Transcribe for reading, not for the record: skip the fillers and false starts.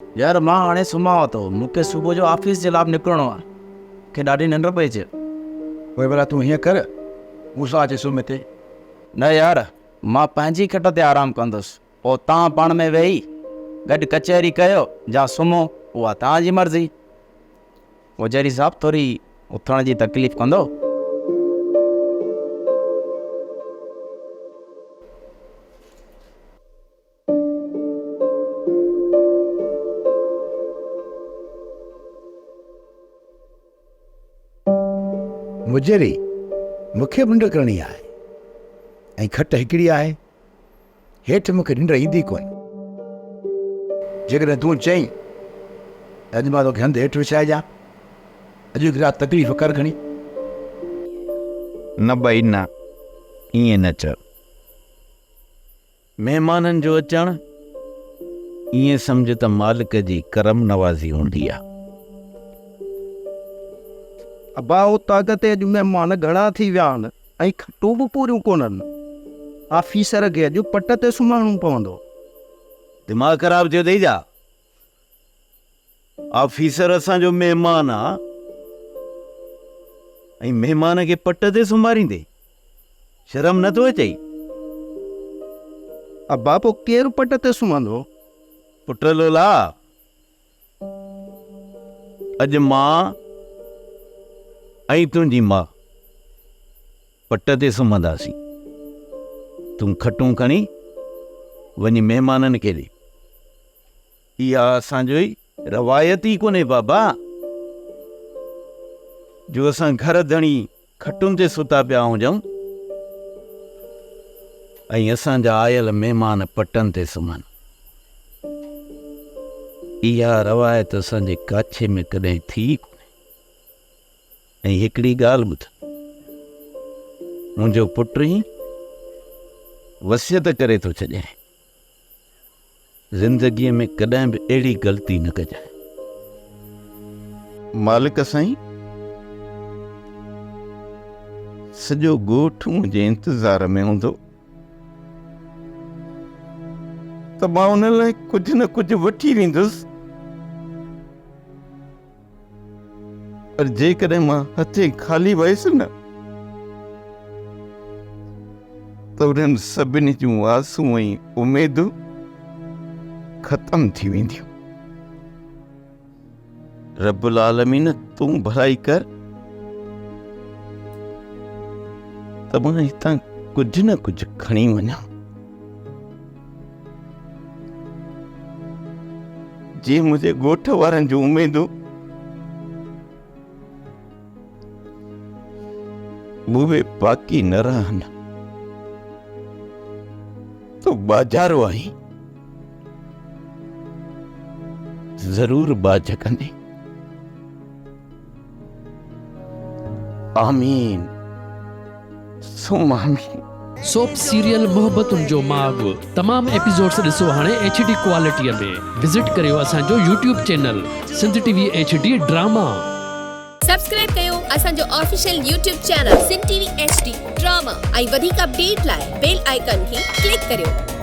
यार मां हाणे सुम्हां थो, मूंखे सुबुह जो ऑफिस जे लाइ निकिरणो आहे, मूंखे ॾाढी निंड पई अचे। पोइ भला तूं हीअं कर, मूंसां अचे सुम्ह हिते। न यार, मां पंहिंजी खट ते आराम कंदुसि, पोइ तव्हां पाण में वेही गॾु कचहरी कयो या सुम्हो, उहा तव्हांजी मर्ज़ी। पुजारी साहब थोरी उथण जी तकलीफ़ कंदो। मुजरी मूंखे बि निंड करणी आहे ऐं खट हिकिड़ी आहे, हेठि मूंखे निंड ईंदी कोन। जेकॾहिं तूं चईं अॼु मां तोखे हंधि हेठि विछाइजां, अॼु हिकु राति तकलीफ़ कर खणी। न भई न, ईअं न चओ। महिमाननि जो अचणु ईअं सम्झ त मालिक जी करम नवाज़ी हूंदी आहे। अबा उतां ते अॼु महिमान घणा थी विया आहिनि ऐं खटूं बि पूरियूं कोन्हनि। ऑफिसर खे अॼु पट ते सुम्हणो पवंदो। दिमाग़ ख़राब थियो अथई छा? ऑफिसर असांजो महिमान आहे ऐं महिमान खे पट ते सुम्हारींदे? शर्म नथो अचई? अबा पोइ केरु पट ते सुम्हंदो? पुट लोला, अॼु मां ऐं तुंहिंजी मां पट ते सुम्हंदासीं। तूं खटूं खणी वञी महिमाननि खे ॾे। इहा असांजो ई रवायत ई कोन्हे बाबा, जो असां घर धणी खटुनि ते सुता पिया हुजूं ऐं असांजा आयल महिमान पटनि ते सुम्हनि। इहा रवायत असांजे काछे में कॾहिं थी कोन्हे। ऐं हिकिड़ी ॻाल्हि ॿुध, मुंहिंजो पुटु ई वसियत करे थो छॾे, ज़िंदगीअ में कॾहिं बि अहिड़ी ग़लती न कजांइ। मालिक साईं, सॼो ॻोठु मुंहिंजे इंतज़ार में हूंदो त मां उन लाइ कुझु न कुझु वठी वेंदुसि, पर जेकॾहिं मां हथे ख़ाली वयुसि न त उन्हनि सभिनी जूं आसूं ऐं उमेदूं ख़तम थी वेंदियूं। रब्बुल आलमीन तूं भलाई कर त मां हितां कुझु न कुझु खणी वञां। जे मुंहिंजे ॻोठ वारनि जूं उमेदूं उहे बाक़ी न रहनि तो बाजारो आई ज़रूर बाज कंदे। आमीन सुम आमीन। सोप सीरियल मोहब्बतुनि जो माग तमाम एपिसोड्स ॾिसो हाणे HD क्वालिटीअ में। विज़िट करियो असांजो YouTube channel Sindh TV HD drama. Subscribe कयो असांजो official YouTube channel Sindh TV HD drama ऐं वधीक अपडेट लाइ बेल आइकन खे क्लिक करियो।